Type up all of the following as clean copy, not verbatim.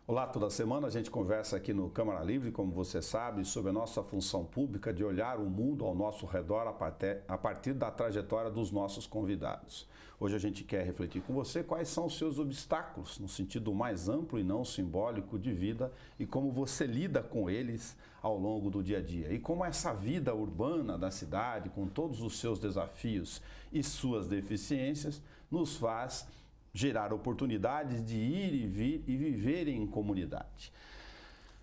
Olá, toda semana a gente conversa aqui no Câmara Livre, como você sabe, sobre a nossa função pública de olhar o mundo ao nosso redor a partir da trajetória dos nossos convidados. Hoje a gente quer refletir com você quais são os seus obstáculos, no sentido mais amplo e não simbólico de vida, e como você lida com eles ao longo do dia a dia. E como essa vida urbana da cidade, com todos os seus desafios e suas deficiências, nos faz gerar oportunidades de ir e vir e viver em comunidade.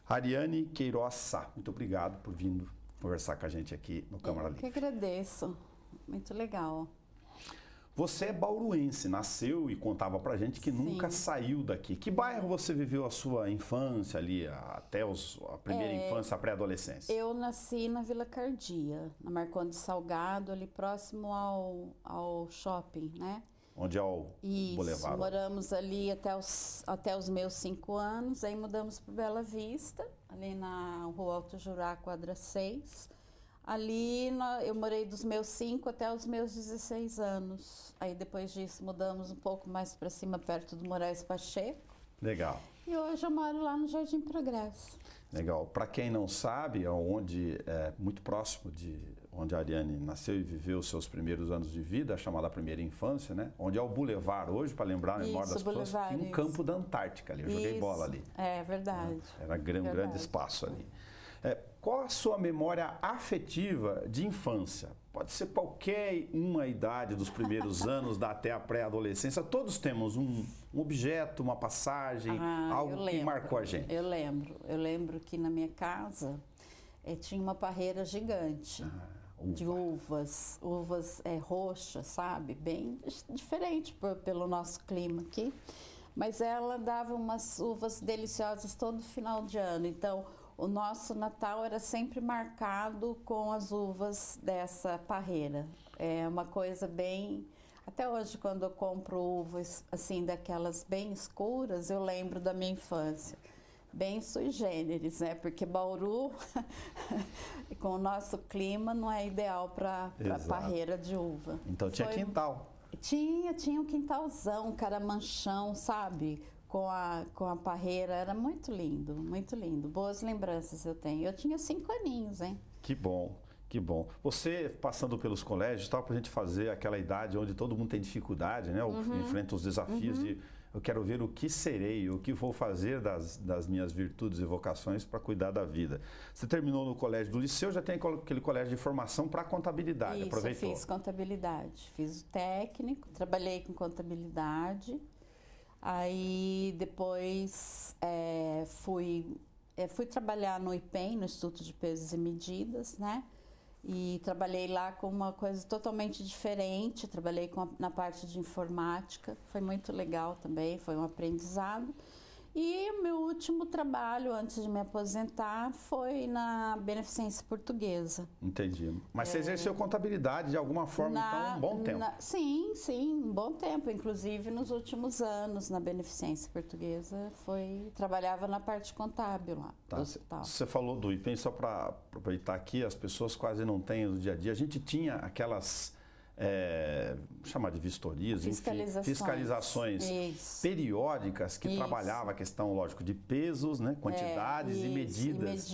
Ariane Queiroz Sá, muito obrigado por vir conversar com a gente aqui no Câmara Livre. Eu que agradeço, muito legal. Você é bauruense, nasceu e contava pra gente que nunca saiu daqui. Que bairro você viveu a sua infância ali, até a primeira infância, a pré-adolescência? Eu nasci na Vila Cardia, na Marcondes Salgado, ali próximo ao shopping, né? Onde é o Boulevard? Moramos ali até os meus 5 anos, aí mudamos para Bela Vista, ali na Rua Alto Jurá, quadra 6. Ali eu morei dos meus 5 até os meus 16 anos. Aí depois disso mudamos um pouco mais para cima, perto do Moraes Pacheco. Legal. E hoje eu moro lá no Jardim Progresso. Legal. Para quem não sabe, é muito próximo de onde a Ariane nasceu e viveu os seus primeiros anos de vida, chamada primeira infância, né? Onde é o Boulevard hoje, para lembrar a memória das pessoas, tinha um campo da Antártica ali. Eu joguei bola ali. É verdade. Era um grande espaço ali. Qual a sua memória afetiva de infância? Pode ser qualquer uma idade dos primeiros anos até a pré-adolescência. Todos temos um objeto, uma passagem, algo que marcou a gente. Eu lembro que na minha casa tinha uma parreira gigante de uvas roxas, sabe? Bem diferente pelo nosso clima aqui. Mas ela dava umas uvas deliciosas todo final de ano. Então, o nosso Natal era sempre marcado com as uvas dessa parreira. É uma coisa bem... Até hoje, quando eu compro uvas assim, daquelas bem escuras, eu lembro da minha infância. Bem sui generis, né? Porque Bauru, com o nosso clima, não é ideal para parreira de uva. Então tinha quintal. Tinha um quintalzão, um caramanchão, sabe? Com a parreira, era muito lindo, muito lindo. Boas lembranças eu tenho. Eu tinha 5 aninhos, hein? Que bom, que bom. Você passando pelos colégios, tal, para a gente fazer aquela idade onde todo mundo tem dificuldade, né? Enfrenta os desafios de eu quero ver o que serei, o que vou fazer das minhas virtudes e vocações para cuidar da vida. Você terminou no colégio do Liceu, já tem aquele colégio de formação para contabilidade, Isso, aproveitou? Eu fiz contabilidade, fiz o técnico, trabalhei com contabilidade. Aí depois fui trabalhar no IPEM, no Instituto de Pesos e Medidas, né? E trabalhei lá com uma coisa totalmente diferente, trabalhei na parte de informática, foi muito legal também, foi um aprendizado. E o meu último trabalho, antes de me aposentar, foi na Beneficência Portuguesa. Entendi. Mas você exerceu contabilidade de alguma forma, então, um bom tempo? Sim, um bom tempo. Inclusive, nos últimos anos, na Beneficência Portuguesa, trabalhava na parte contábil lá do hospital. Você falou do IPEM, só para aproveitar aqui, as pessoas quase não têm no dia a dia. A gente tinha aquelas... chamar de vistorias, fiscalizações periódicas que trabalhava a questão, lógico, de pesos, né, quantidades e medidas.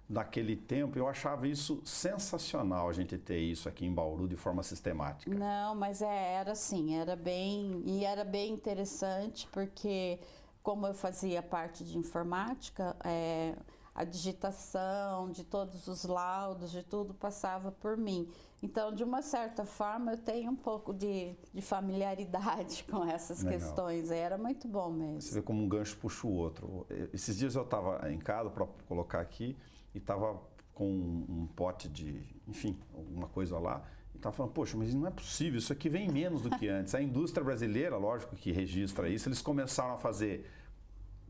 Naquele tempo, eu achava isso sensacional, a gente ter isso aqui em Bauru de forma sistemática. Não, mas era assim, era bem interessante, porque como eu fazia parte de informática, a digitação de todos os laudos, de tudo passava por mim. Então, de uma certa forma, eu tenho um pouco de familiaridade com essas questões. Era muito bom mesmo. Você vê como um gancho puxa o outro. Esses dias eu estava em casa, para colocar aqui, e estava com um pote de, enfim, alguma coisa lá, e estava falando, poxa, mas não é possível, isso aqui vem menos do que antes. A indústria brasileira, lógico que registra isso, eles começaram a fazer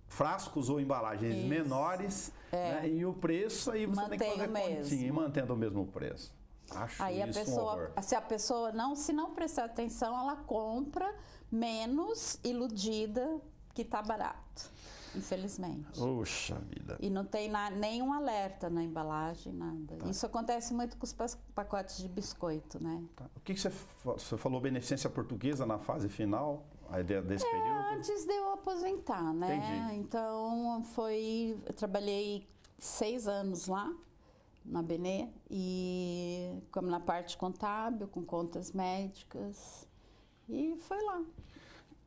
frascos ou embalagens menores, né, e o preço aí você tem que fazer continha, mantendo o mesmo preço. Acho aí isso um horror. Se a pessoa não prestar atenção, ela compra menos iludida que está barato. infelizmente. Poxa vida. E não tem nenhum alerta na embalagem, nada. Tá. Isso acontece muito com os pacotes de biscoito, né? Tá. O que você falou, beneficência portuguesa na fase final, a ideia desse período? Antes de eu aposentar, né? Entendi. Então, eu trabalhei 6 anos lá, na Benê, e como na parte contábil, com contas médicas, e foi lá.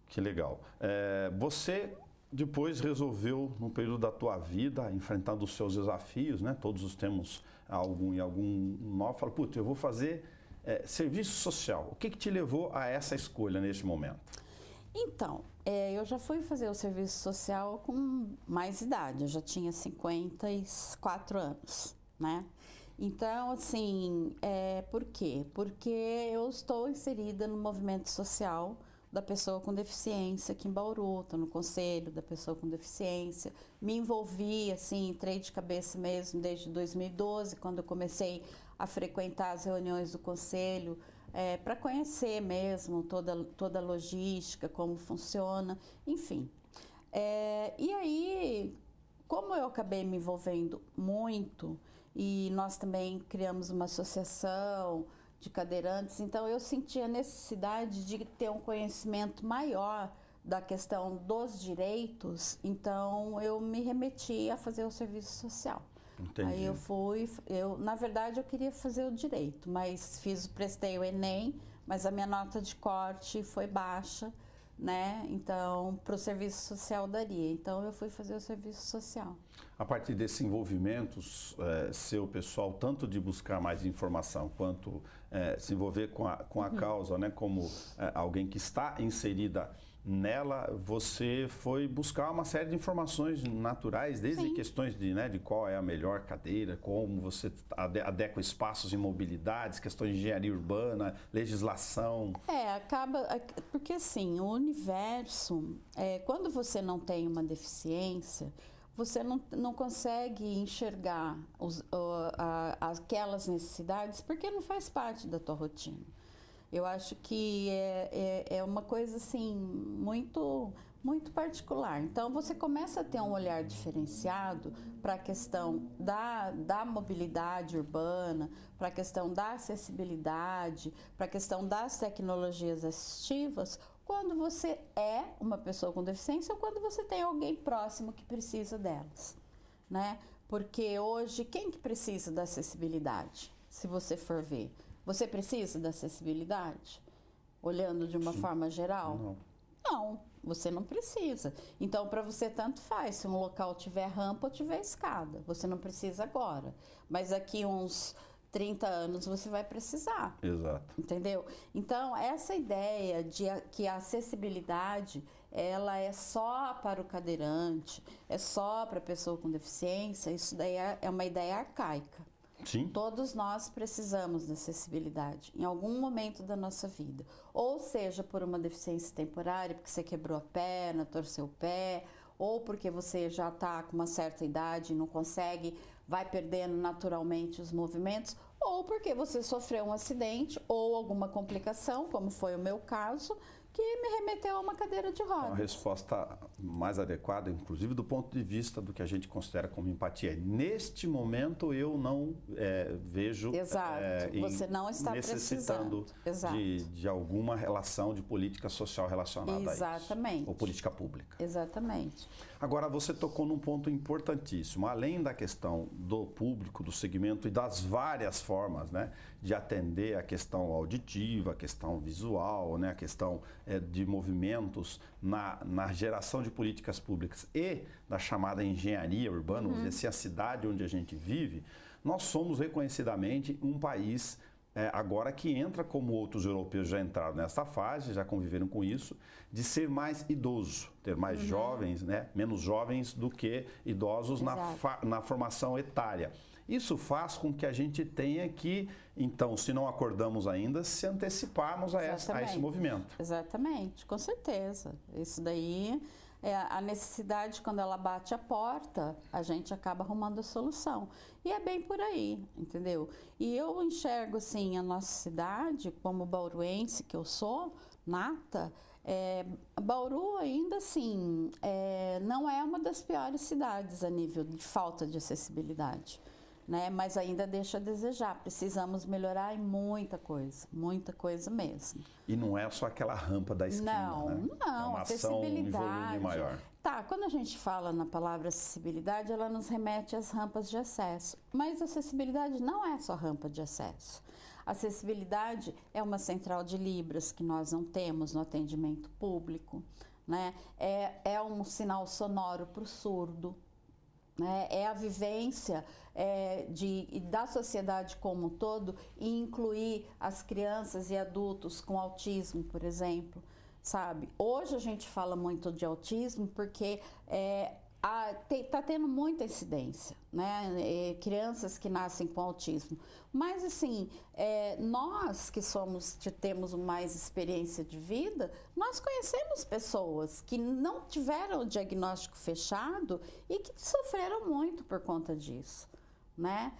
Que legal. Você depois resolveu, no período da tua vida, enfrentando os seus desafios, né? Todos temos algum novo, fala, putz, eu vou fazer serviço social. O que te levou a essa escolha nesse momento? Então, eu já fui fazer o serviço social com mais idade, eu já tinha 54 anos, né? Então, assim, por quê? Porque eu estou inserida no movimento social da pessoa com deficiência aqui em Bauru, estou no conselho da pessoa com deficiência, me envolvi, assim, entrei de cabeça mesmo desde 2012, quando eu comecei a frequentar as reuniões do conselho, para conhecer mesmo toda a logística, como funciona, enfim. E aí, como eu acabei me envolvendo muito, e nós também criamos uma associação de cadeirantes, então eu senti a necessidade de ter um conhecimento maior da questão dos direitos, então eu me remeti a fazer o serviço social. Entendi. Aí na verdade eu queria fazer o direito, mas prestei o Enem, mas a minha nota de corte foi baixa, né? Então, para o serviço social daria. Então, eu fui fazer o serviço social. A partir desse envolvimento seu pessoal, tanto de buscar mais informação, quanto se envolver com a causa, né? Como alguém que está inserida nela, você foi buscar uma série de informações naturais, desde Sim. questões de qual é a melhor cadeira, como você adequa espaços e mobilidades, questões de engenharia urbana, legislação. Porque assim, o universo, quando você não tem uma deficiência, você não consegue enxergar aquelas necessidades porque não faz parte da tua rotina. Eu acho que é uma coisa assim muito, muito particular. Então você começa a ter um olhar diferenciado para a questão da mobilidade urbana, para a questão da acessibilidade, para a questão das tecnologias assistivas, quando você é uma pessoa com deficiência ou quando você tem alguém próximo que precisa delas, né? Porque hoje, quem que precisa da acessibilidade, se você for ver? Você precisa da acessibilidade? Olhando de uma forma geral? Não, você não precisa. Então, para você, tanto faz se um local tiver rampa ou tiver escada. Você não precisa agora. Mas daqui uns 30 anos você vai precisar. Exato. Entendeu? Então, essa ideia de que a acessibilidade ela é só para o cadeirante, é só para a pessoa com deficiência, isso daí é uma ideia arcaica. Sim. Todos nós precisamos de acessibilidade em algum momento da nossa vida. Ou seja, por uma deficiência temporária, porque você quebrou a perna, torceu o pé, ou porque você já está com uma certa idade e não consegue, vai perdendo naturalmente os movimentos, ou porque você sofreu um acidente ou alguma complicação, como foi o meu caso, que me remeteu a uma cadeira de rodas. Uma resposta mais adequada, inclusive do ponto de vista do que a gente considera como empatia. Neste momento eu não vejo você não está necessitando de alguma relação de política social relacionada a isso. Ou política pública. Exatamente. Agora, você tocou num ponto importantíssimo. Além da questão do público, do segmento e das várias formas, né, de atender a questão auditiva, a questão visual, né, a questão de movimentos na geração de políticas públicas e da chamada engenharia urbana, vamos dizer assim, a cidade onde a gente vive, nós somos reconhecidamente um país agora que entra, como outros europeus já entraram nessa fase, já conviveram com isso, de ser mais idoso, ter mais jovens, né, menos jovens do que idosos na formação etária. Isso faz com que a gente tenha que, então, se não acordamos ainda, se anteciparmos a esse movimento. Exatamente, com certeza. Isso daí, a necessidade, quando ela bate a porta, a gente acaba arrumando a solução. E é bem por aí, entendeu? E eu enxergo, assim, a nossa cidade, como bauruense que eu sou, nata, Bauru ainda assim não é uma das piores cidades a nível de falta de acessibilidade, né? Mas ainda deixa a desejar. Precisamos melhorar em muita coisa mesmo. E não é só aquela rampa da esquina, não, né? Não, é uma acessibilidade. ação em volume maior. Tá, quando a gente fala na palavra acessibilidade, ela nos remete às rampas de acesso. Mas acessibilidade não é só rampa de acesso. Acessibilidade é uma central de libras que nós não temos no atendimento público, né? É um sinal sonoro para o surdo, né? É a vivência da sociedade como um todo e incluir as crianças e adultos com autismo, por exemplo, sabe? Hoje a gente fala muito de autismo porque está tendo muita incidência, né? Crianças que nascem com autismo. Mas, assim, nós que temos mais experiência de vida, nós conhecemos pessoas que não tiveram o diagnóstico fechado e que sofreram muito por conta disso, né?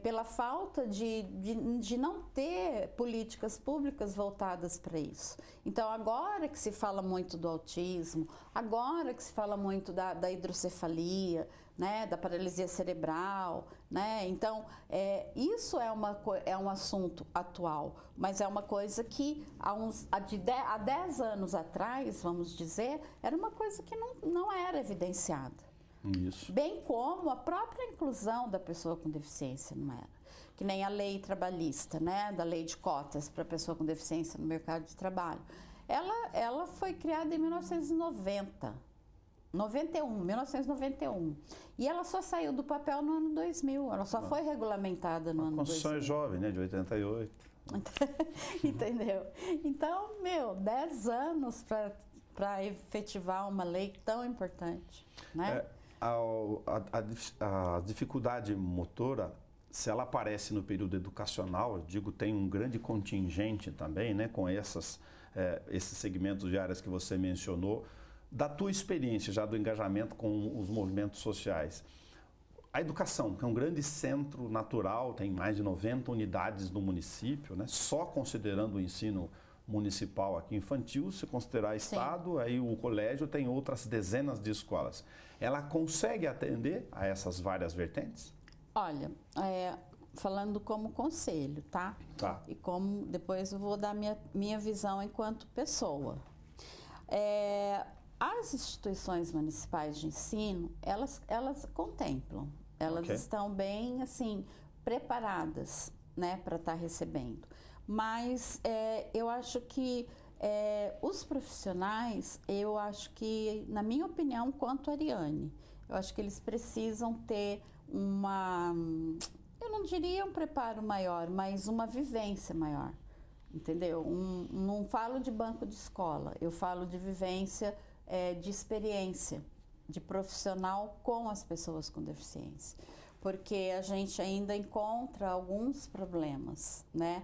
Pela falta de não ter políticas públicas voltadas para isso. Então, agora que se fala muito do autismo, agora que se fala muito da hidrocefalia, né, da paralisia cerebral, né? Então, isso é um assunto atual, mas é uma coisa que há 10 anos atrás, vamos dizer, era uma coisa que não era evidenciada. Isso. Bem como a própria inclusão da pessoa com deficiência não era. Que nem a lei trabalhista, né, da lei de cotas para a pessoa com deficiência no mercado de trabalho. Ela foi criada em 1991. E ela só saiu do papel no ano 2000. Ela só foi regulamentada no ano 2000. A Constituição é jovem, né, de 88. Entendeu? Então, 10 anos para efetivar uma lei tão importante, né? A dificuldade motora, se ela aparece no período educacional, eu digo, tem um grande contingente também, né, com esses segmentos de áreas que você mencionou, da tua experiência já do engajamento com os movimentos sociais. A educação, que é um grande centro natural, tem mais de 90 unidades no município, né, só considerando o ensino municipal aqui infantil, se considerar estado, sim, aí o colégio tem outras dezenas de escolas. Ela consegue atender a essas várias vertentes? Olha, falando como conselho, tá? Tá. E como depois eu vou dar minha visão enquanto pessoa. As instituições municipais de ensino, elas contemplam, elas estão bem, assim, preparadas, né, para estar recebendo. Mas eu acho que os profissionais, eu acho que, na minha opinião, quanto a Ariane, eu acho que eles precisam ter eu não diria um preparo maior, mas uma vivência maior, entendeu? Não falo de banco de escola, eu falo de vivência, de experiência, de profissional com as pessoas com deficiência. Porque a gente ainda encontra alguns problemas, né?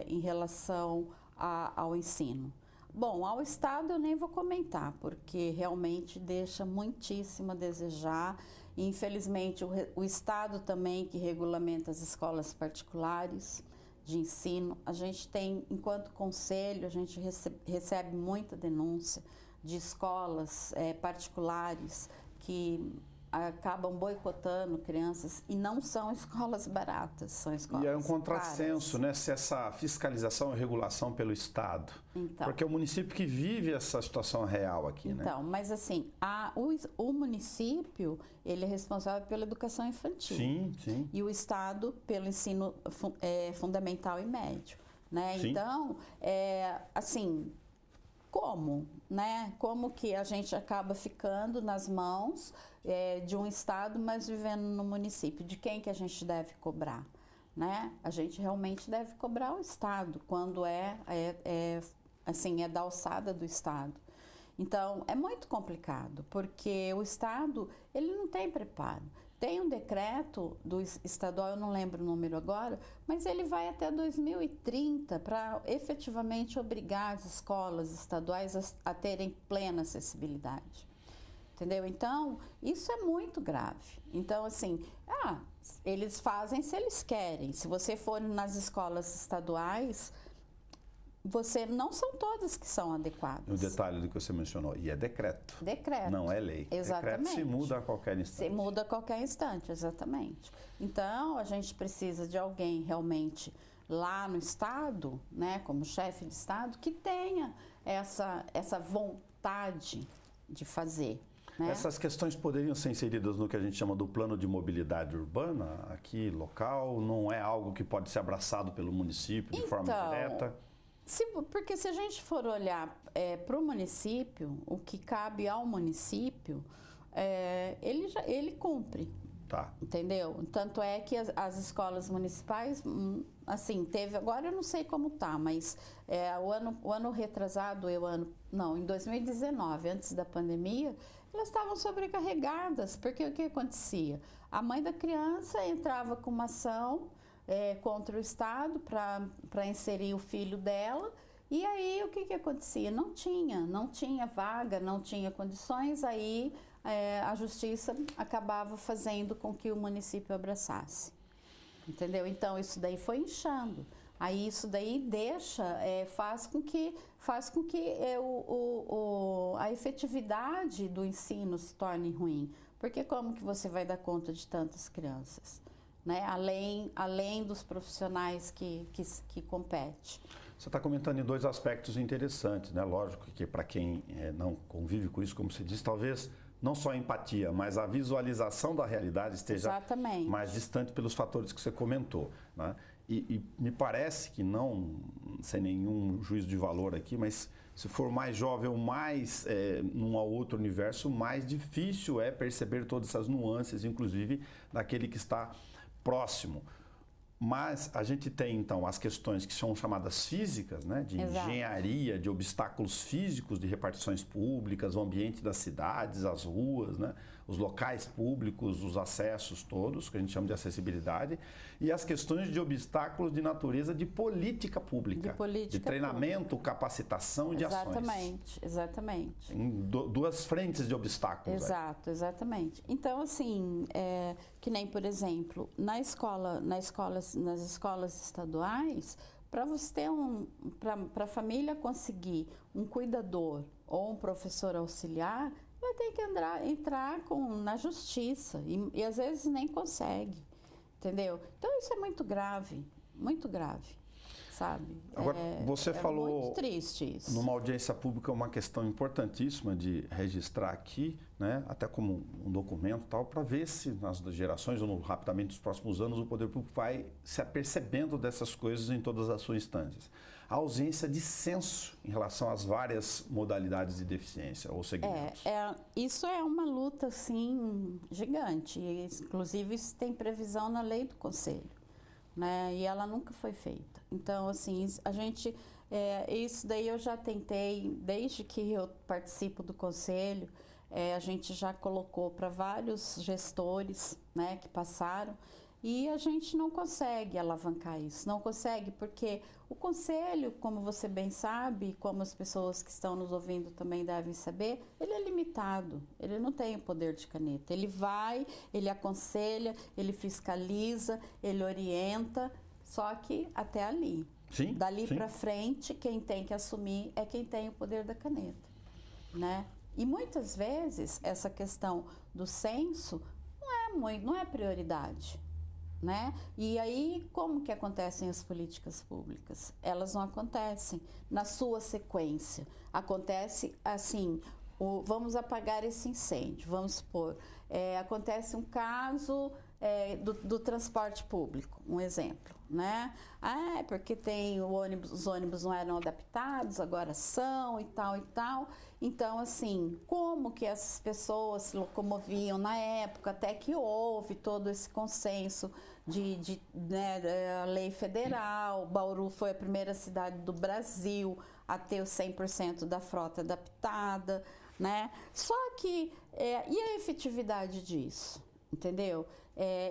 Em relação ao ensino. Bom, ao Estado eu nem vou comentar, porque realmente deixa muitíssimo a desejar. E, infelizmente, o Estado também que regulamenta as escolas particulares de ensino. A gente tem, enquanto conselho, a gente recebe muita denúncia de escolas particulares que acabam boicotando crianças e não são escolas baratas, são escolas caras. E é um contrassenso, né, se essa fiscalização e regulação pelo Estado. Então, porque é o município que vive essa situação real aqui, né? Então, mas assim, o município, ele é responsável pela educação infantil. Sim, sim. E o Estado pelo ensino fundamental e médio, né? Sim. Então, assim, como, né? Como que a gente acaba ficando nas mãos de um Estado, mas vivendo no município? De quem que a gente deve cobrar, né? A gente realmente deve cobrar o Estado, quando assim, é da alçada do Estado. Então, é muito complicado, porque o Estado, ele não tem preparo. Tem um decreto do estadual, eu não lembro o número agora, mas ele vai até 2030 para efetivamente obrigar as escolas estaduais a terem plena acessibilidade. Entendeu? Então, isso é muito grave. Então, assim, eles fazem se eles querem. Se você for nas escolas estaduais, não são todas que são adequadas. O detalhe do que você mencionou, e é decreto. Decreto. Não é lei. Exatamente. Decreto se muda a qualquer instante. Se muda a qualquer instante, exatamente. Então, a gente precisa de alguém realmente lá no Estado, né, como chefe de Estado, que tenha essa vontade de fazer. Né? Essas questões poderiam ser inseridas no que a gente chama do plano de mobilidade urbana, aqui, local? Não é algo que pode ser abraçado pelo município de forma direta? Porque se a gente for olhar para o município, o que cabe ao município, ele cumpre. Tá. Entendeu? Tanto é que as escolas municipais, assim, agora eu não sei como tá, mas o ano retrasado, em 2019, antes da pandemia, elas estavam sobrecarregadas, porque o que acontecia? A mãe da criança entrava com uma ação contra o Estado para inserir o filho dela, e aí o que acontecia? Não tinha vaga, não tinha condições, aí a justiça acabava fazendo com que o município abraçasse, entendeu? Então isso daí foi inchando, aí isso daí faz com que a efetividade do ensino se torne ruim, porque como que você vai dar conta de tantas crianças, né? Além dos profissionais que competem. Você está comentando em dois aspectos interessantes, né? Lógico que para quem não convive com isso, como você disse, talvez não só a empatia, mas a visualização da realidade esteja Exatamente. mais distante pelos fatores que você comentou, né? E me parece que não, sem nenhum juízo de valor aqui, mas se for mais jovem ou mais num outro universo, mais difícil é perceber todas essas nuances, inclusive daquele que está próximo. Mas a gente tem, então, as questões que são chamadas físicas, né, de engenharia, de obstáculos físicos, de repartições públicas, o ambiente das cidades, as ruas, né, os locais públicos, os acessos todos, que a gente chama de acessibilidade, e as questões de obstáculos de natureza de política pública, de treinamento, capacitação e de ações. Exatamente. Em duas frentes de obstáculos. Exatamente. Então, assim, que nem, por exemplo, nas escolas estaduais, para você ter para a família conseguir um cuidador ou um professor auxiliar, vai ter que entrar na justiça e às vezes nem consegue, entendeu? Então isso é muito grave, sabe? Agora, você falou muito triste isso. Numa audiência pública uma questão importantíssima de registrar aqui, né, até como um documento tal, para ver se nas gerações ou rapidamente nos próximos anos o poder público vai se apercebendo dessas coisas em todas as suas instâncias. A ausência de senso em relação às várias modalidades de deficiência ou segmentos. Isso é uma luta, assim, gigante. Inclusive, isso tem previsão na lei do Conselho, né? E ela nunca foi feita. Então, assim, isso daí eu já tentei, desde que eu participo do Conselho, a gente já colocou para vários gestores, né, que passaram, e a gente não consegue alavancar isso, não consegue, porque o Conselho, como você bem sabe, como as pessoas que estão nos ouvindo também devem saber, ele é limitado, ele não tem o poder de caneta. Ele vai, ele aconselha, ele fiscaliza, ele orienta, só que até ali. Sim, dali para frente, quem tem que assumir é quem tem o poder da caneta, né? E muitas vezes essa questão do censo não é prioridade, né? E aí, como que acontecem as políticas públicas? Elas não acontecem na sua sequência. Acontece assim, vamos apagar esse incêndio, vamos supor, acontece um caso do transporte público, um exemplo, né? Porque os ônibus não eram adaptados, agora são e tal e tal. Então, assim, como que essas pessoas se locomoviam na época, até que houve todo esse consenso a lei federal. Bauru foi a primeira cidade do Brasil a ter os 100% da frota adaptada, né? Só que, e a efetividade disso? entendeu?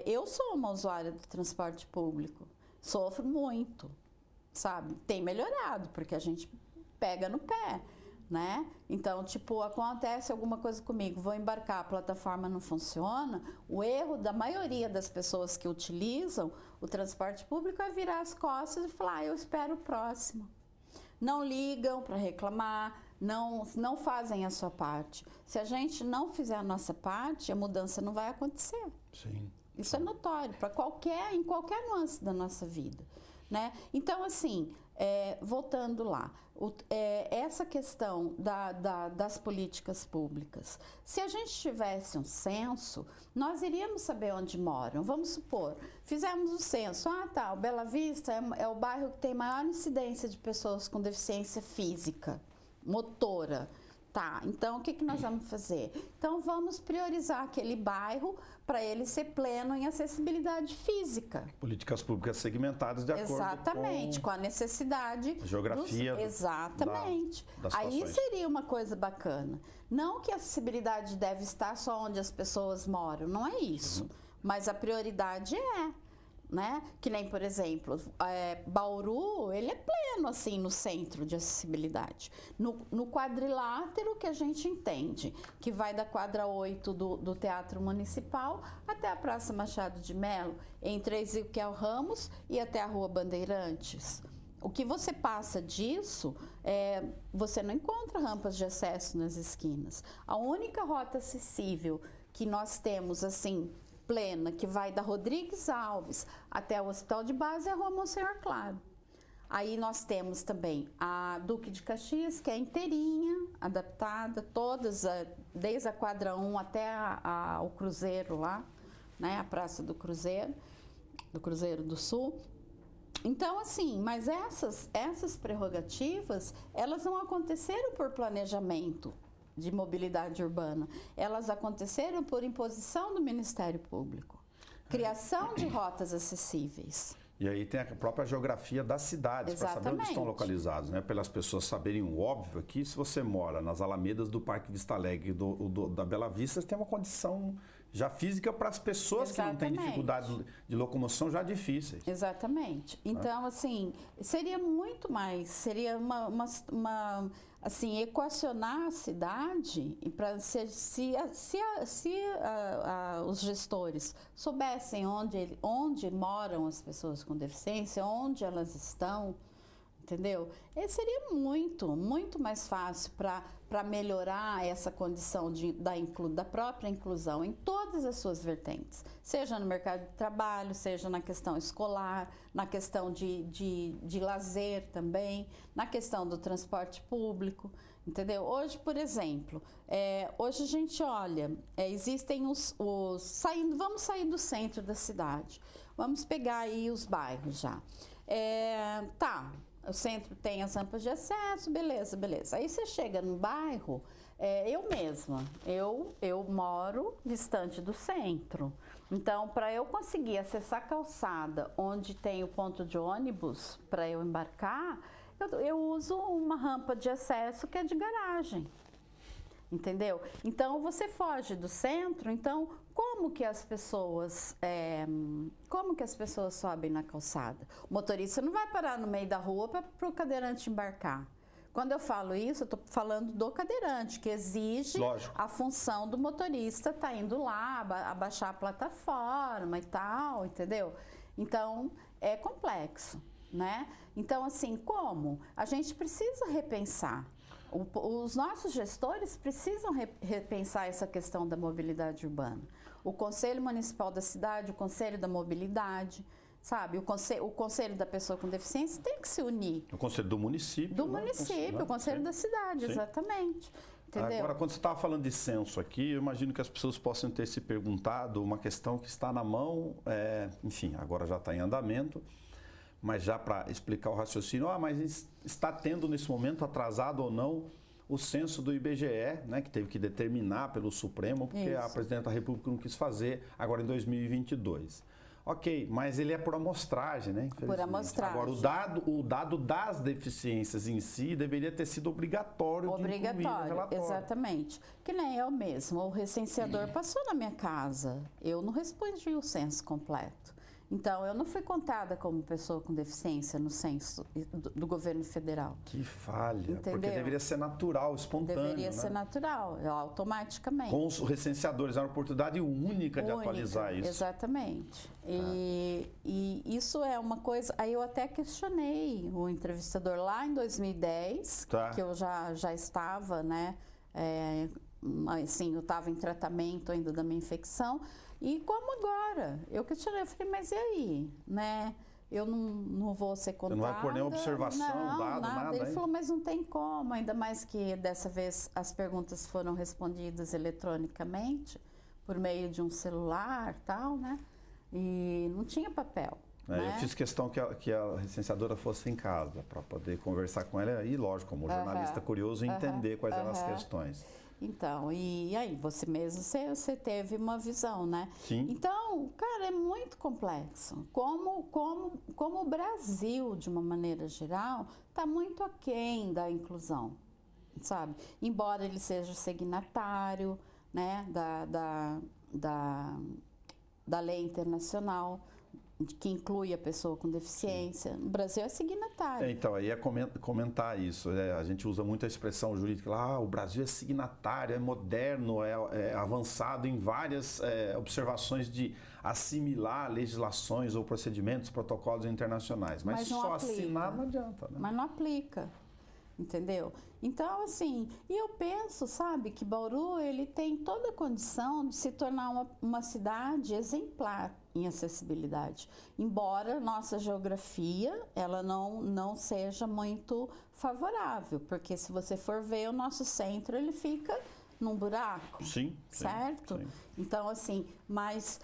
Eu sou uma usuária do transporte público, sofro muito, sabe? Tem melhorado, porque a gente pega no pé, né? Então, tipo, acontece alguma coisa comigo, vou embarcar, a plataforma não funciona, o erro da maioria das pessoas que utilizam o transporte público é virar as costas e falar, eu espero o próximo. Não ligam para reclamar, não fazem a sua parte. Se a gente não fizer a nossa parte, a mudança não vai acontecer. Sim. Isso é notório em qualquer nuance da nossa vida, né? Então, assim, voltando lá, essa questão das políticas públicas, se a gente tivesse um censo, nós iríamos saber onde moram. Vamos supor, fizemos o censo, o Bela Vista é o bairro que tem maior incidência de pessoas com deficiência física, motora. Tá, então o que nós vamos fazer? Então vamos priorizar aquele bairro para ele ser pleno em acessibilidade física. Políticas públicas segmentadas de acordo Exatamente, com a necessidade. A geografia. Exatamente. Das Aí seria uma coisa bacana. Não que a acessibilidade deve estar só onde as pessoas moram, não é isso. Mas a prioridade né? Que nem, por exemplo, Bauru, ele é pleno, assim, no centro de acessibilidade. No quadrilátero que a gente entende, que vai da quadra 8 do Teatro Municipal até a Praça Machado de Melo, entre Ezequiel Ramos e até a Rua Bandeirantes. O que você passa disso, você não encontra rampas de acesso nas esquinas. A única rota acessível que nós temos, assim, plena, que vai da Rodrigues Alves até o Hospital de Base, é a Rua Monsenhor Claro. Aí nós temos também a Duque de Caxias, que é inteirinha, adaptada, todas, desde a quadra 1 até o Cruzeiro lá, né, a Praça do Cruzeiro do Sul. Então, assim, mas essas prerrogativas, elas não aconteceram por planejamento de mobilidade urbana. Elas aconteceram por imposição do Ministério Público. Criação de rotas acessíveis. E aí tem a própria geografia das cidades, para saber onde estão localizados, né? Pelas pessoas saberem o óbvio aqui, se você mora nas alamedas do Parque Vista Alegre e da Bela Vista, você tem uma condição já física para as pessoas que não têm dificuldade de locomoção já difíceis. Exatamente. Então, assim, seria muito mais, seria assim, equacionar a cidade para se os gestores soubessem onde moram as pessoas com deficiência, onde elas estão, entendeu? Seria muito mais fácil para melhorar essa condição da própria inclusão em todas as suas vertentes, seja no mercado de trabalho, seja na questão escolar, na questão de lazer também, na questão do transporte público, entendeu? Hoje, por exemplo, hoje a gente olha, existem vamos sair do centro da cidade, vamos pegar aí os bairros já. O centro tem as rampas de acesso, beleza. Aí você chega no bairro, eu mesma, eu moro distante do centro. Então, para eu conseguir acessar a calçada onde tem o ponto de ônibus para eu embarcar, eu uso uma rampa de acesso que é de garagem. Entendeu? Então, você foge do centro, então como que as pessoas sobem na calçada? O motorista não vai parar no meio da rua para o cadeirante embarcar. Quando eu falo isso, eu estou falando do cadeirante, que exige a função do motorista estar indo lá, abaixar a plataforma e tal, entendeu? Então, é complexo, né? Então, assim, como? A gente precisa repensar. Os nossos gestores precisam repensar essa questão da mobilidade urbana. O Conselho Municipal da Cidade, o Conselho da Mobilidade, sabe? O Conselho da Pessoa com Deficiência tem que se unir. O Conselho do Município. O Conselho da Cidade, sim. Exatamente. Entendeu? Agora, quando você estava falando de censo aqui, eu imagino que as pessoas possam ter se perguntado uma questão que está na mão, enfim, agora já está em andamento, mas já para explicar o raciocínio, mas está tendo nesse momento, atrasado ou não, o censo do IBGE, né, que teve que determinar pelo Supremo, porque a Presidente da República não quis fazer agora em 2022. Ok, mas ele é por amostragem, né? Por amostragem. Agora, o dado das deficiências em si deveria ter sido obrigatório de incluir no relatório. Exatamente. Que nem eu mesmo, o recenseador passou na minha casa, eu não respondi o censo completo. Então, eu não fui contada como pessoa com deficiência no censo do governo federal. Que falha, entendeu? Porque deveria ser natural, espontâneo. Deveria ser natural, automaticamente. Com os recenseadores, é uma oportunidade única de atualizar isso. Exatamente. E isso é uma coisa... Aí eu até questionei o entrevistador lá em 2010, que eu já estava, né? Assim, eu estava em tratamento ainda da minha infecção. E como agora? Eu questionei, eu falei, mas e aí, né? Eu não vou ser contada. Você não vai pôr nenhuma observação, nada. Ele falou, mas não tem como, ainda mais que dessa vez as perguntas foram respondidas eletronicamente, por meio de um celular e tal, né? E não tinha papel. Eu fiz questão que a recenseadora fosse em casa, para poder conversar com ela e, lógico, como jornalista curioso, entender quais eram as questões. Então, e aí, você mesmo, você teve uma visão, né? Sim. Então, cara, é muito complexo. Como o Brasil, de uma maneira geral, está muito aquém da inclusão, sabe? Embora ele seja signatário, né, da lei internacional, que inclui a pessoa com deficiência. O Brasil é signatário. Então, aí é comentar isso. A gente usa muito a expressão jurídica lá, o Brasil é signatário, é moderno, é avançado em várias observações de assimilar legislações ou procedimentos, protocolos internacionais. Mas só assinar não adianta, né? Mas não aplica. Entendeu? Então, assim, e eu penso, sabe, que Bauru, ele tem toda a condição de se tornar uma cidade exemplar em acessibilidade. Embora nossa geografia, ela não seja muito favorável, porque se você for ver, o nosso centro, ele fica num buraco. Sim. Certo? Sim. Então, assim, mas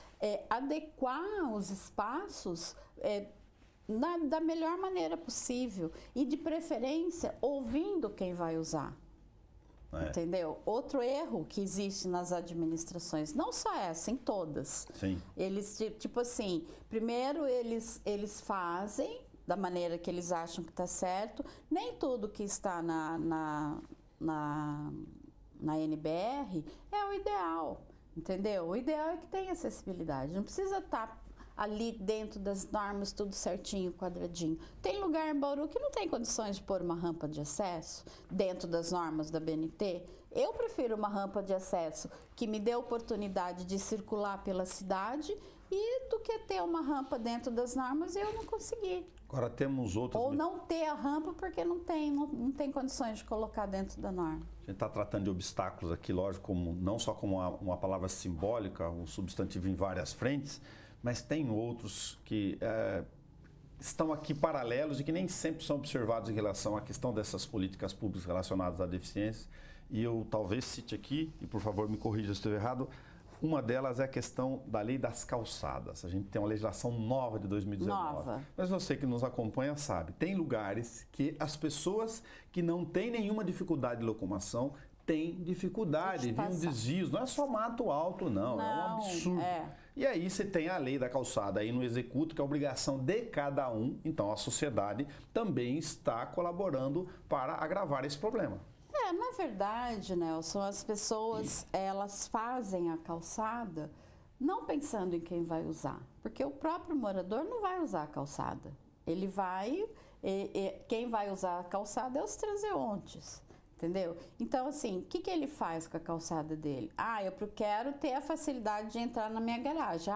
adequar os espaços... da melhor maneira possível e de preferência ouvindo quem vai usar, entendeu? Outro erro que existe nas administrações, não só essa, em todas. Sim. Eles, tipo assim, primeiro eles fazem da maneira que eles acham que está certo, nem tudo que está na NBR é o ideal, entendeu? O ideal é que tenha acessibilidade, não precisa estar ali dentro das normas, tudo certinho, quadradinho. Tem lugar em Bauru que não tem condições de pôr uma rampa de acesso dentro das normas da BNT. Eu prefiro uma rampa de acesso que me dê a oportunidade de circular pela cidade do que ter uma rampa dentro das normas e eu não conseguir. Agora temos outras... Ou não ter a rampa porque não tem condições de colocar dentro da norma. A gente está tratando de obstáculos aqui, lógico, não só como uma palavra simbólica, um substantivo em várias frentes, mas tem outros que estão aqui paralelos e que nem sempre são observados em relação à questão dessas políticas públicas relacionadas à deficiência. E eu talvez cite aqui, e por favor me corrija se estiver errado, uma delas é a questão da lei das calçadas. A gente tem uma legislação nova de 2019. Nova. Mas você que nos acompanha sabe, tem lugares que as pessoas que não têm nenhuma dificuldade de locomoção têm dificuldade, viam desvios. Não é só mato alto, não é um absurdo. E aí você tem a lei da calçada aí no executo, que é a obrigação de cada um. Então a sociedade também está colaborando para agravar esse problema. Na verdade, Nelson, as pessoas, elas fazem a calçada não pensando em quem vai usar. Porque o próprio morador não vai usar a calçada. Ele vai, quem vai usar a calçada é os transeuntes. Entendeu? Então, assim, o que ele faz com a calçada dele? Eu quero ter a facilidade de entrar na minha garagem.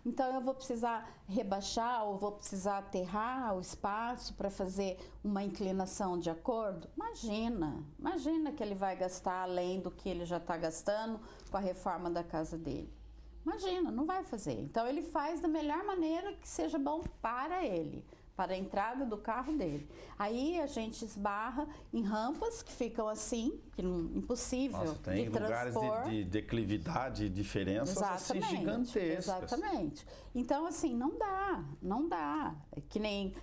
Então eu vou precisar rebaixar ou vou precisar aterrar o espaço para fazer uma inclinação de acordo? Imagina que ele vai gastar além do que ele já está gastando com a reforma da casa dele. Imagina, não vai fazer. Então ele faz da melhor maneira que seja bom para ele. para a entrada do carro dele. Aí a gente esbarra em rampas que ficam assim, que impossível. Nossa, tem de lugares de declividade e diferenças assim gigantescas. Exatamente. Então, assim, não dá. Que nem,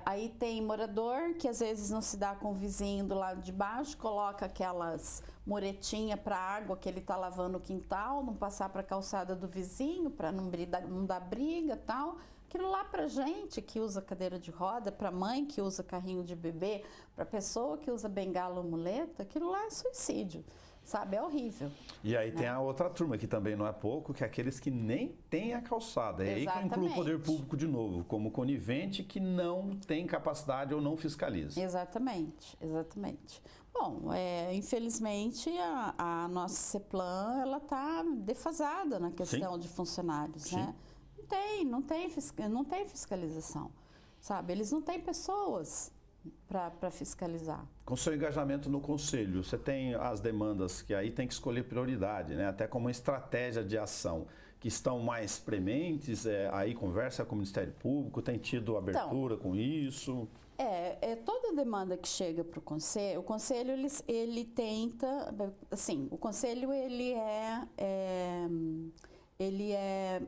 aí tem morador que às vezes não se dá com o vizinho do lado de baixo, coloca aquelas muretinhas para água que ele está lavando o quintal, não passar para a calçada do vizinho, para não dar briga e tal. Aquilo lá para gente que usa cadeira de roda, para mãe que usa carrinho de bebê, para pessoa que usa bengala ou muleta, aquilo lá é suicídio, sabe? É horrível. E aí tem a outra turma que também não é pouco, que é aqueles que nem têm a calçada. É aí que eu incluo o poder público de novo, como conivente que não tem capacidade ou não fiscaliza. Exatamente. Bom, infelizmente a nossa CEPLAN, ela está defasada na questão de funcionários, né? Não tem fiscalização, sabe? Eles não têm pessoas para fiscalizar. Com seu engajamento no conselho, você tem as demandas que aí tem que escolher prioridade, né? Até como uma estratégia de ação, que estão mais prementes, aí conversa com o Ministério Público, tem tido abertura com isso? Toda demanda que chega para o conselho ele tenta, assim, o conselho ele é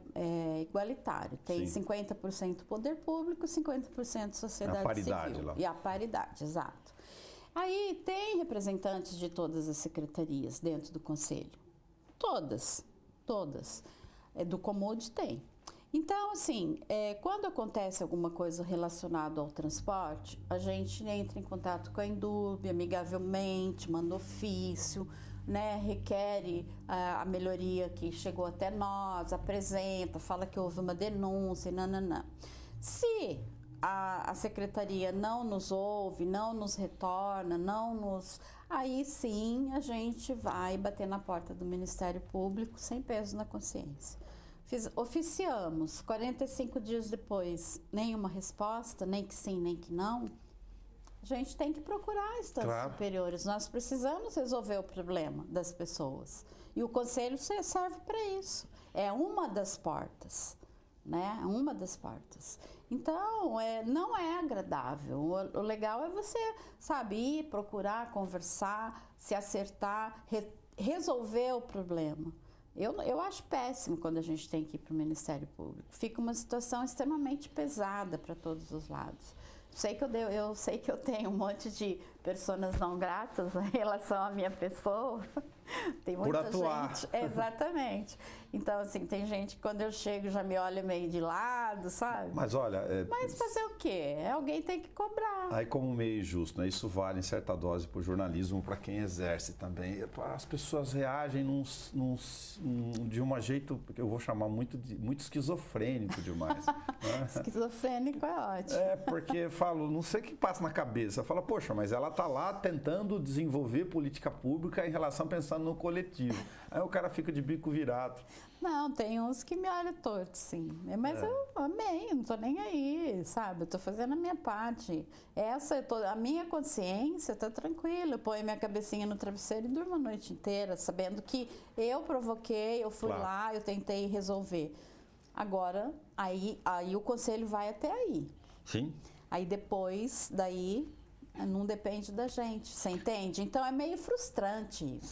igualitário, tem 50% poder público, 50% sociedade paridade civil. Lá. E a paridade, exato. Aí tem representantes de todas as secretarias dentro do conselho. Todas. Do Comod tem. Então, assim, quando acontece alguma coisa relacionada ao transporte, a gente entra em contato com a Indub, amigavelmente, manda ofício, né, requer a melhoria que chegou até nós, apresenta, fala que houve uma denúncia, nananã. Se a secretaria não nos ouve, não nos retorna, aí sim a gente vai bater na porta do Ministério Público sem peso na consciência. Oficiamos, 45 dias depois, nenhuma resposta, nem que sim, nem que não. A gente tem que procurar instâncias superiores. Nós precisamos resolver o problema das pessoas. E o conselho serve para isso. É uma das portas, né? É uma das portas. Então, não é agradável. O legal é você, sabe, ir, procurar, conversar, se acertar, resolver o problema. Eu acho péssimo quando a gente tem que ir para o Ministério Público. Fica uma situação extremamente pesada para todos os lados. Eu sei que eu tenho um monte de personas não gratas em relação à minha pessoa. Tem muita gente. Exatamente. Então, assim, tem gente que quando eu chego já me olha meio de lado, sabe? Mas olha... Mas fazer o quê? Alguém tem que cobrar. Aí como meio justo, né? Isso vale em certa dose para o jornalismo, para quem exerce também. As pessoas reagem de um jeito que eu vou chamar muito esquizofrênico demais. Né? Esquizofrênico é ótimo. Porque falo, não sei o que passa na cabeça. Fala, poxa, mas ela está lá tentando desenvolver política pública em relação pensando no coletivo. Aí o cara fica de bico virado. Não, tem uns que me olham torto, sim. Mas eu amei, não tô nem aí, sabe? Eu tô fazendo a minha parte. A minha consciência tá tranquila. Eu ponho minha cabecinha no travesseiro e durmo a noite inteira, sabendo que eu provoquei, eu fui lá, eu tentei resolver. Agora, aí o conselho vai até aí. Sim. Aí depois, não depende da gente, você entende? Então é meio frustrante isso.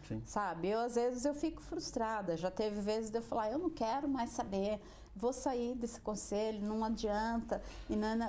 Sim. Sabe? Às vezes eu fico frustrada. Já teve vezes de eu falar, eu não quero mais saber, vou sair desse conselho, não adianta.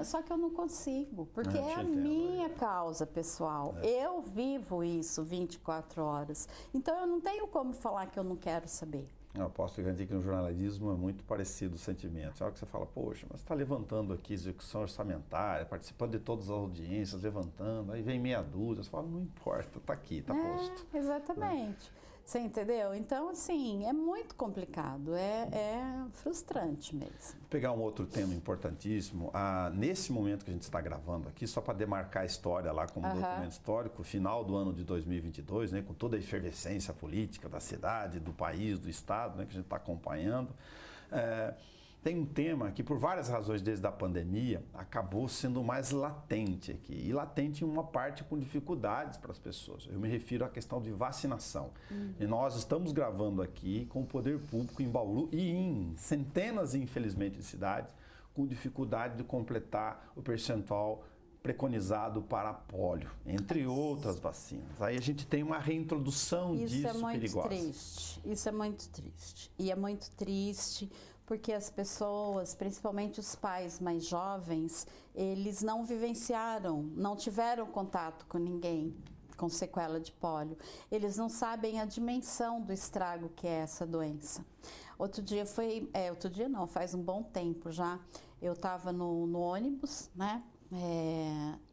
Só que eu não consigo, porque é a minha causa pessoal. Eu vivo isso 24 horas. Então eu não tenho como falar que eu não quero saber. Eu posso garantir que no jornalismo é muito parecido o sentimento. É hora que você fala, poxa, mas você está levantando aqui execução orçamentária, participando de todas as audiências, levantando, aí vem meia dúzia, você fala, não importa, está aqui, está posto. Exatamente. Você entendeu? Então, assim, é muito complicado, é frustrante mesmo. Vou pegar um outro tema importantíssimo. Nesse momento que a gente está gravando aqui, só para demarcar a história lá como documento histórico, final do ano de 2022, né, com toda a efervescência política da cidade, do país, do estado, né, que a gente está acompanhando, tem um tema que, por várias razões desde a pandemia, acabou sendo mais latente aqui. E latente em uma parte com dificuldades para as pessoas. Eu me refiro à questão de vacinação. E nós estamos gravando aqui com o poder público em Bauru e em centenas, infelizmente, de cidades, com dificuldade de completar o percentual preconizado para pólio, entre outras vacinas. Aí a gente tem uma reintrodução disso perigosa. Isso é muito triste. E é muito triste porque as pessoas, principalmente os pais mais jovens, eles não vivenciaram, não tiveram contato com ninguém com sequela de pólio. Eles não sabem a dimensão do estrago que é essa doença. Outro dia faz um bom tempo já, eu estava no ônibus, né?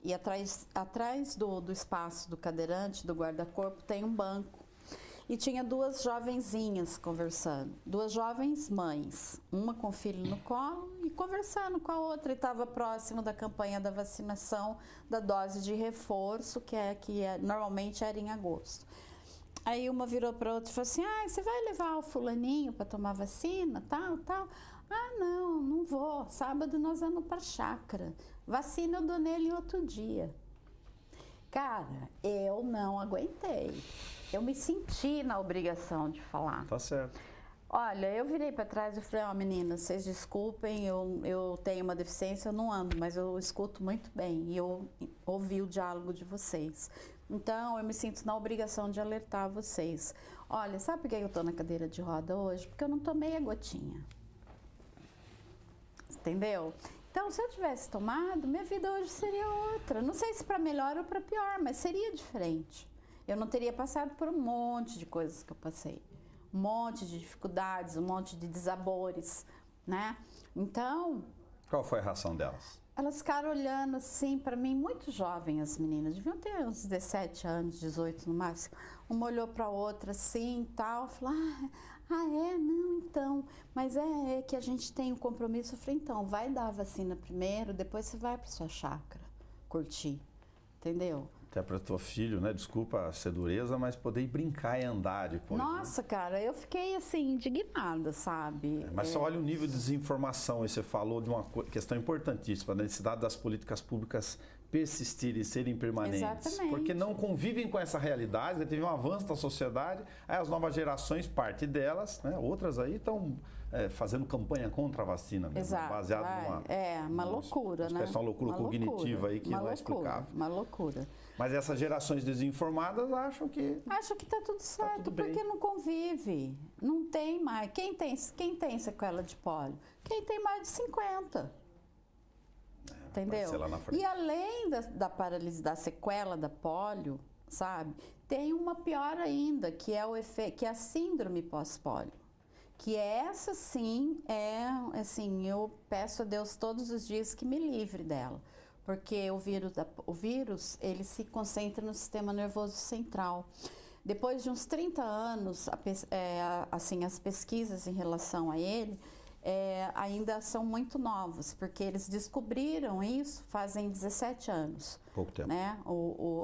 E atrás do espaço do cadeirante, do guarda-corpo, tem um banco. E tinha duas jovenzinhas conversando, duas jovens mães, uma com o filho no colo e conversando com a outra. E estava próximo da campanha da vacinação da dose de reforço, normalmente era em agosto. Aí uma virou para a outra e falou assim: você vai levar o fulaninho para tomar vacina, tal? Ah, não vou. Sábado nós vamos para a chácara. Vacina eu dou nele outro dia. Cara, eu não aguentei. Eu me senti na obrigação de falar. Tá certo. Olha, eu virei para trás e falei: meninas, vocês desculpem, eu tenho uma deficiência, eu não ando, mas eu escuto muito bem e eu ouvi o diálogo de vocês. Então, eu me sinto na obrigação de alertar vocês. Olha, sabe por que eu tô na cadeira de roda hoje? Porque eu não tomei a gotinha. Entendeu? Então, se eu tivesse tomado, minha vida hoje seria outra. Não sei se para melhor ou para pior, mas seria diferente. Eu não teria passado por um monte de coisas que eu passei. Um monte de dificuldades, um monte de desabores, né? Então... Qual foi a reação delas? Elas ficaram olhando assim para mim, muito jovem as meninas. Deviam ter uns 17 anos, 18 no máximo. Uma olhou para a outra assim e tal. Falou: não, então. Mas é que a gente tem um compromisso. Eu falei: então, vai dar a vacina primeiro, depois você vai para sua chácara curtir. Entendeu? Até para o teu filho, né? Desculpa ser dureza, mas poder ir brincar e andar depois. Nossa, né? Cara, eu fiquei assim, indignada, sabe? Mas só olha o nível de desinformação. E você falou de uma questão importantíssima, a necessidade das políticas públicas persistirem e serem permanentes. Exatamente. Porque não convivem com essa realidade, teve um avanço da sociedade, aí as novas gerações, parte delas, né? Outras aí estão fazendo campanha contra a vacina mesmo. Exato. Baseado uma loucura, né? Uma loucura cognitiva aí que não é explicável. Uma loucura. Mas essas gerações desinformadas acham que está tudo certo, porque não convive. Não tem mais. Quem tem sequela de pólio? Quem tem mais de 50. Entendeu? E além da paralisia, da sequela da pólio, sabe? Tem uma pior ainda, que é que é a síndrome pós-pólio. Que essa sim eu peço a Deus todos os dias que me livre dela. Porque o vírus, ele se concentra no sistema nervoso central. Depois de uns 30 anos, as pesquisas em relação a ele ainda são muito novas, porque eles descobriram isso fazem 17 anos. Pouco tempo. Né?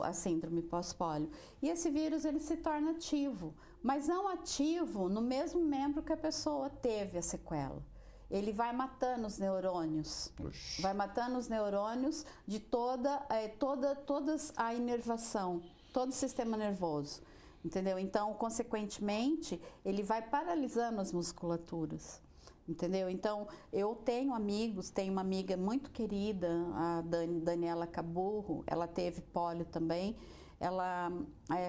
A síndrome pós-pólio. E esse vírus, ele se torna ativo, mas não ativo no mesmo membro que a pessoa teve a sequela. Ele vai matando os neurônios. Oxi. Vai matando os neurônios de toda a inervação, todo o sistema nervoso. Entendeu? Então, consequentemente, ele vai paralisando as musculaturas. Entendeu? Então, eu tenho amigos, tenho uma amiga muito querida, a Daniela Caburro, ela teve pólio também.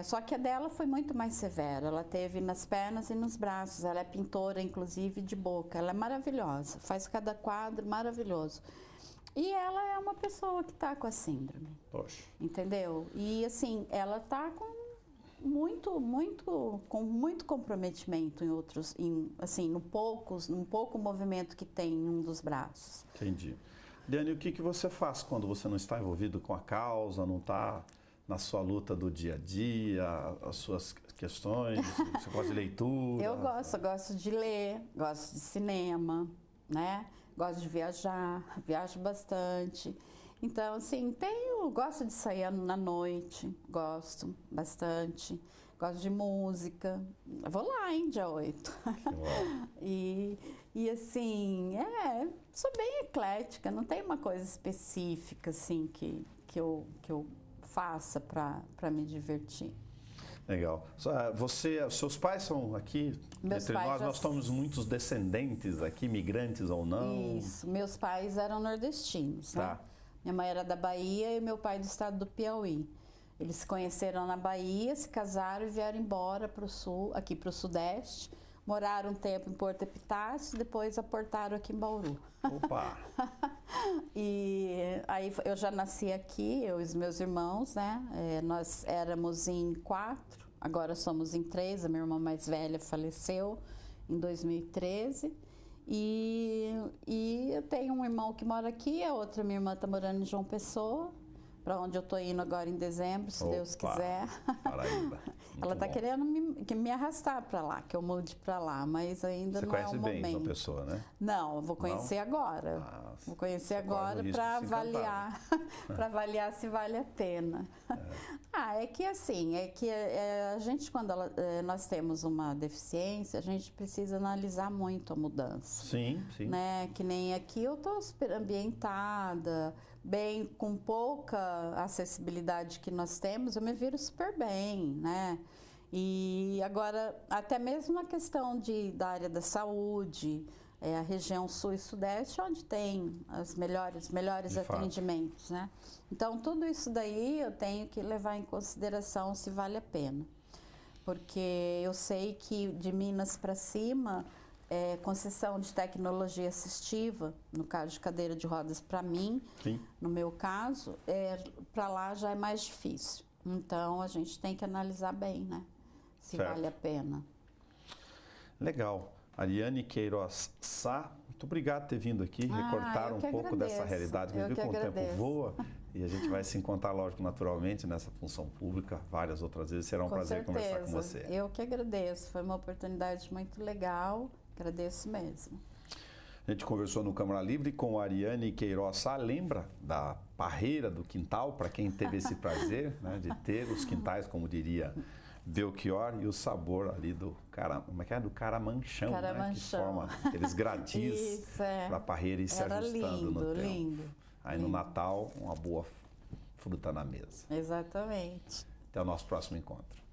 Só que a dela foi muito mais severa, ela teve nas pernas e nos braços, ela é pintora, inclusive, de boca, ela é maravilhosa, faz cada quadro maravilhoso. E ela é uma pessoa que está com a síndrome, Poxa. Entendeu? E assim, ela está com muito comprometimento no pouco movimento que tem em um dos braços. Entendi. Liane, o que você faz quando você não está envolvido com a causa, não está na sua luta do dia a dia, as suas questões, você gosta de leitura? Eu gosto de ler, gosto de cinema, né? Gosto de viajar, viajo bastante. Então, assim, gosto de sair na noite, gosto bastante. Gosto de música. Vou lá, hein, dia 8. E assim, sou bem eclética, não tem uma coisa específica, assim, que eu faça para me divertir. Legal. Seus pais são aqui? Meus Entre pais nós somos muitos descendentes aqui, migrantes ou não? Isso, meus pais eram nordestinos, Tá. né? Minha mãe era da Bahia e meu pai do estado do Piauí. Eles se conheceram na Bahia, se casaram e vieram embora para o sul, aqui para o sudeste. Moraram um tempo em Porto Epitácio, depois aportaram aqui em Bauru. Opa! E aí eu já nasci aqui, eu e os meus irmãos, né? Nós éramos em 4, agora somos em 3. A minha irmã mais velha faleceu em 2013. E eu tenho um irmão que mora aqui, a outra minha irmã está morando em João Pessoa, para onde eu estou indo agora em dezembro, se Deus quiser. Paraíba. Ela está querendo me arrastar para lá, que eu mude para lá, mas ainda Você não é o conhece momento. bem João Pessoa, né? Não, eu vou conhecer agora. Vou conhecer agora para avaliar, para avaliar se vale a pena. É que assim, a gente quando nós temos uma deficiência, a gente precisa analisar muito a mudança. Sim, sim. Né? Que nem aqui eu estou super ambientada, bem, com pouca acessibilidade que nós temos, eu me viro super bem, né? E agora, até mesmo a questão da área da saúde, a região sul e sudeste, onde tem os melhores atendimentos, né? Então, tudo isso daí eu tenho que levar em consideração se vale a pena. Porque eu sei que de Minas para cima, concessão de tecnologia assistiva, no caso de cadeira de rodas para mim, sim. No meu caso, para lá já é mais difícil. Então, a gente tem que analisar bem, né? Se vale a pena. Legal. Ariane Queiroz Sá, muito obrigado por ter vindo aqui, recortar um pouco dessa realidade. Eu vi como o tempo voa e a gente vai se encontrar, lógico, naturalmente, nessa função pública, várias outras vezes. Será um prazer conversar com você. Eu que agradeço. Foi uma oportunidade muito legal. Agradeço mesmo. A gente conversou no Câmara Livre com a Ariane Queiroz Sá. Lembra da parreira do quintal, para quem teve esse prazer, né, de ter os quintais, como diria Belchior, e o sabor ali do caramanchão, né, que forma aqueles gradis para a parreira ir se ajustando no tempo. Lindo. Aí no Natal, uma boa fruta na mesa. Exatamente. Até o nosso próximo encontro.